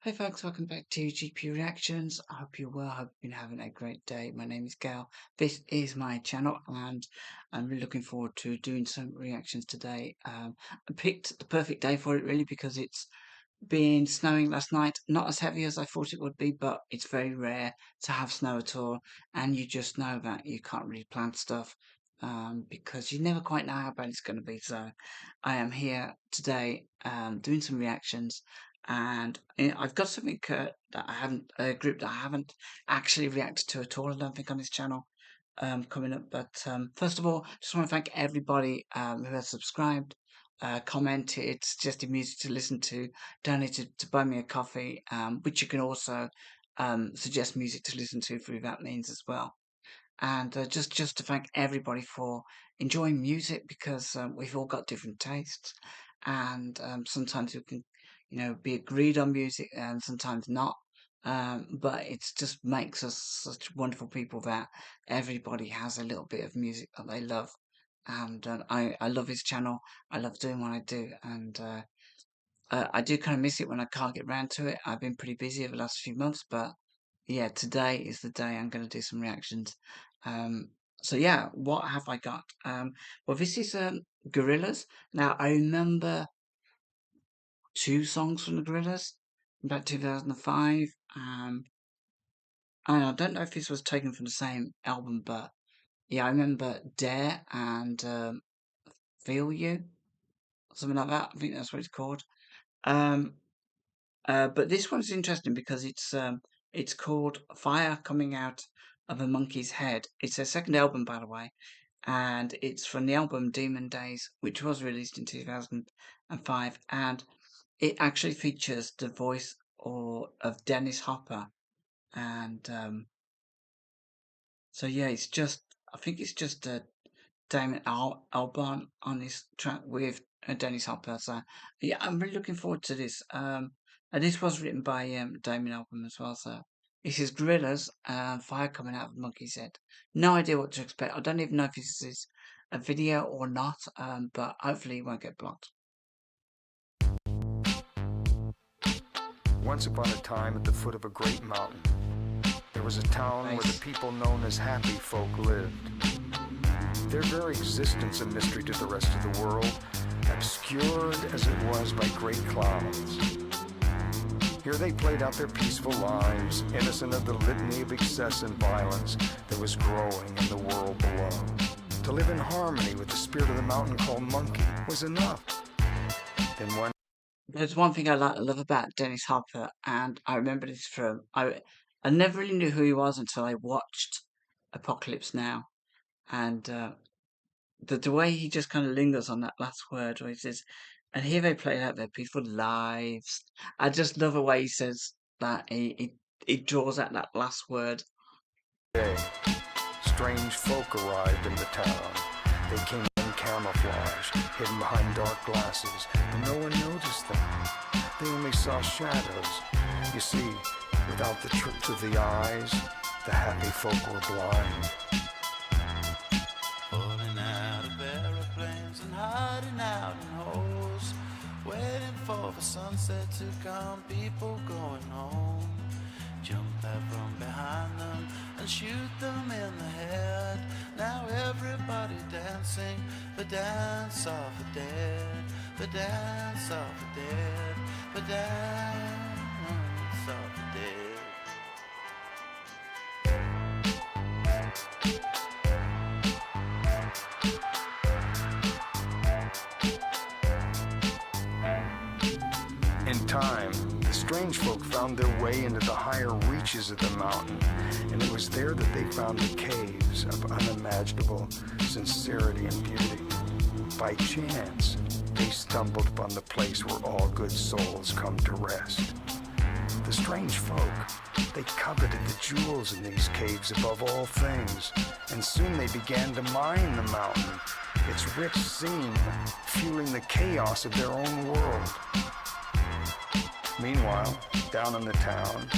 Hey folks, welcome back to GP Reactions. I hope you're well. I hope you've been having a great day. My name is Gal. This is my channel and I'm really looking forward to doing some reactions today. I picked the perfect day for it really because it's been snowing last night. Not as heavy as I thought it would be, but it's very rare to have snow at all. And you just know that you can't really plan stuff because you never quite know how bad it's going to be. So I am here today doing some reactions. And I've got something that I haven't, a group that I haven't actually reacted to at all, I don't think, on this channel coming up. But first of all, just want to thank everybody who has subscribed, commented, suggested music to listen to, donated to buy me a coffee, which you can also suggest music to listen to through that means as well. And just to thank everybody for enjoying music because we've all got different tastes, and sometimes we can, be agreed on music and sometimes not. But it just makes us such wonderful people that everybody has a little bit of music that they love. And I love his channel. I love doing what I do, and I do kind of miss it when I can't get round to it. I've been pretty busy over the last few months, but yeah, today is the day I'm going to do some reactions. Um, so yeah, what have I got? Well, this is Gorillaz. Now, I remember two songs from the Gorillaz, about 2005. And I don't know if this was taken from the same album, but yeah, I remember Dare and Feel You, something like that. I think that's what it's called. Um, but this one's interesting because it's called Fire Coming Out of a Monkey's Head. It's their second album, by the way, and it's from the album Demon Days, which was released in 2005, and it actually features the voice of Dennis Hopper, and so yeah, I think it's just Damon Albarn on this track with Dennis Hopper. So yeah, I'm really looking forward to this. And this was written by Damon Albarn as well. So this is Gorillaz, Fire Coming Out of Monkey's Head. No idea what to expect. I don't even know if this is a video or not. But hopefully it won't get blocked. Once upon a time, at the foot of a great mountain, there was a town where the people known as happy folk lived. Their very existence a mystery to the rest of the world, obscured as it was by great clouds. Here they played out their peaceful lives, innocent of the litany of excess and violence that was growing in the world below. To live in harmony with the spirit of the mountain called Monkey was enough. Then one There's one thing I love about Dennis Hopper, and I remember this from I never really knew who he was until I watched Apocalypse Now, and the way he just kind of lingers on that last word where he says, and here they played out their peaceful lives. I just love the way he says that. He draws out that last word. day, strange folk arrived in the town. They came in camouflage, hidden behind dark glasses, but no one noticed them. They only saw shadows. You see, without the trick of the eyes, the happy folk were blind. Falling out of aeroplanes and hiding out in holes, waiting for the sunset to come, people going home. Jump out from behind them and shoot them in the head. Now everybody dancing the dance of the dead, the dance of the dead, the dance of the dead. In time, the strange folk found their way into the higher reaches of the mountain, and it was there that they found the caves of unimaginable sincerity and beauty. By chance, they stumbled upon the place where all good souls come to rest. The strange folk, they coveted the jewels in these caves above all things, and soon they began to mine the mountain, its rich scene fueling the chaos of their own world. Meanwhile, down in the town,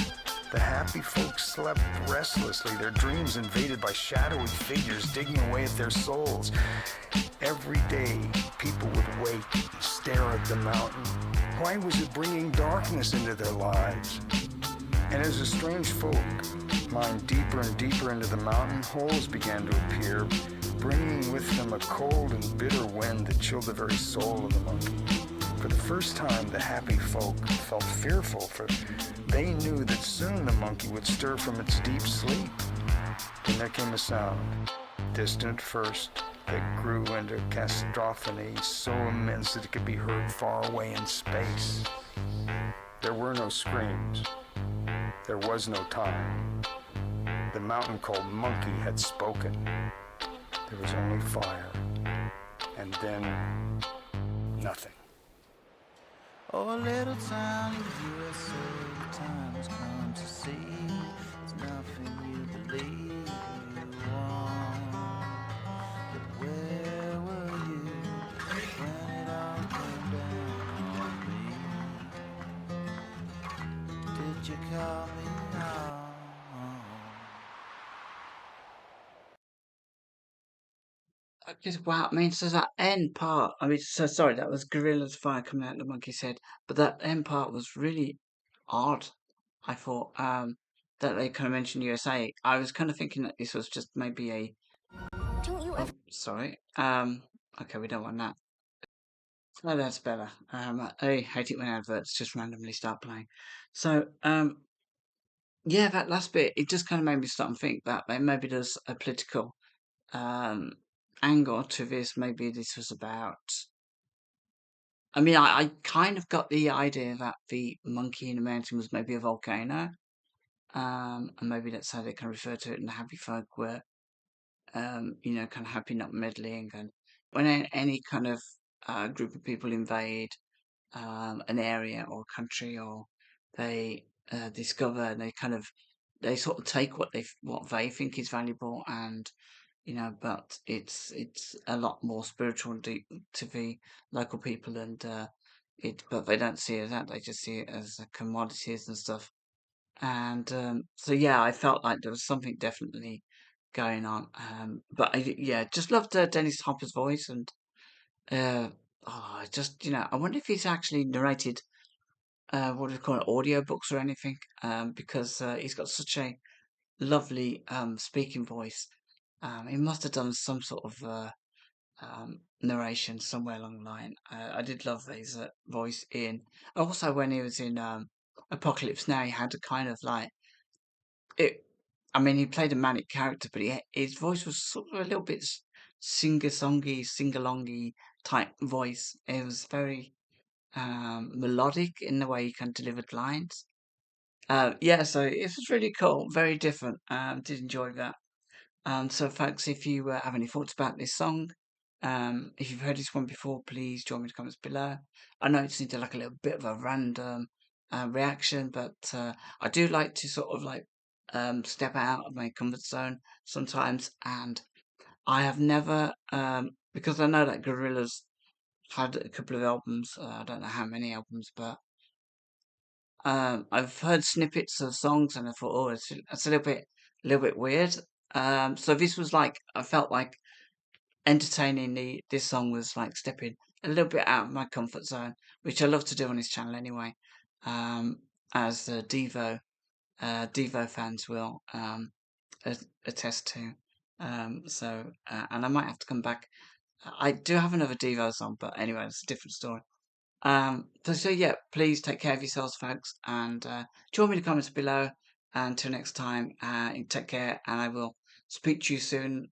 The happy folks slept restlessly, their dreams invaded by shadowy figures digging away at their souls. Every day, people would wake and stare at the mountain. Why was it bringing darkness into their lives? And as the strange folk mined deeper and deeper into the mountain, holes began to appear, bringing with them a cold and bitter wind that chilled the very soul of the monkey. For the first time, the happy folk felt fearful, for they knew that soon the monkey would stir from its deep sleep. Then there came a sound, distant at first, that grew into cacophony so immense that it could be heard far away in space. There were no screams. There was no time. The mountain called Monkey had spoken. There was only fire. And then nothing. Oh, a little town in the USA, the time has come to see. There's nothing you believe you want. But where were you when it all came down on me? Did you call me now? Just wow, I mean, so that end part, I mean, so sorry, that was Gorillaz Fire coming out of the monkey's head, but that end part was really odd. I thought that they kind of mentioned USA. I was kind of thinking that this was just maybe a. Don't you ever? Oh, sorry. Okay, we don't want that. No, that's better. I hate it when adverts just randomly start playing. So, yeah, that last bit, it just kind of made me start and think that maybe there's a political um angle to this. Maybe this was about. I mean, I kind of got the idea that the monkey in the mountain was maybe a volcano, and maybe that's how they can refer to it. And the happy folk were, kind of happy, not meddling. And when any kind of group of people invade an area or country, or they discover, and they sort of take what they think is valuable, and but it's a lot more spiritual and deep to the local people, and but they don't see it as that. They just see it as commodities and stuff. And so yeah, I felt like there was something definitely going on. But yeah, just loved Dennis Hopper's voice, and uh, just I wonder if he's actually narrated what do you call it, audiobooks or anything, because he's got such a lovely speaking voice. He must have done some sort of narration somewhere along the line. I did love his voice in. Also, when he was in Apocalypse Now, he had a kind of like it. I mean, he played a manic character, but his voice was sort of a little bit singer-songy, sing-alongy type voice. It was very melodic in the way he kind of delivered lines. Yeah, so it was really cool, very different. Did enjoy that. So, folks, if you have any thoughts about this song, if you've heard this one before, please join me in the comments below. I know it's into like a little bit of a random reaction, but I do like to sort of like step out of my comfort zone sometimes, and I have never, because I know that Gorillaz had a couple of albums. I don't know how many albums, but I've heard snippets of songs, and I thought, oh, it's a little bit weird. So this was like, I felt like entertainingly, this song was like stepping a little bit out of my comfort zone, which I love to do on this channel anyway. Um, as the Devo fans will attest to. And I might have to come back. I do have another Devo song, but anyway, it's a different story. So yeah, please take care of yourselves, folks, and join me in the comments below. And until next time, take care, and I will speak to you soon.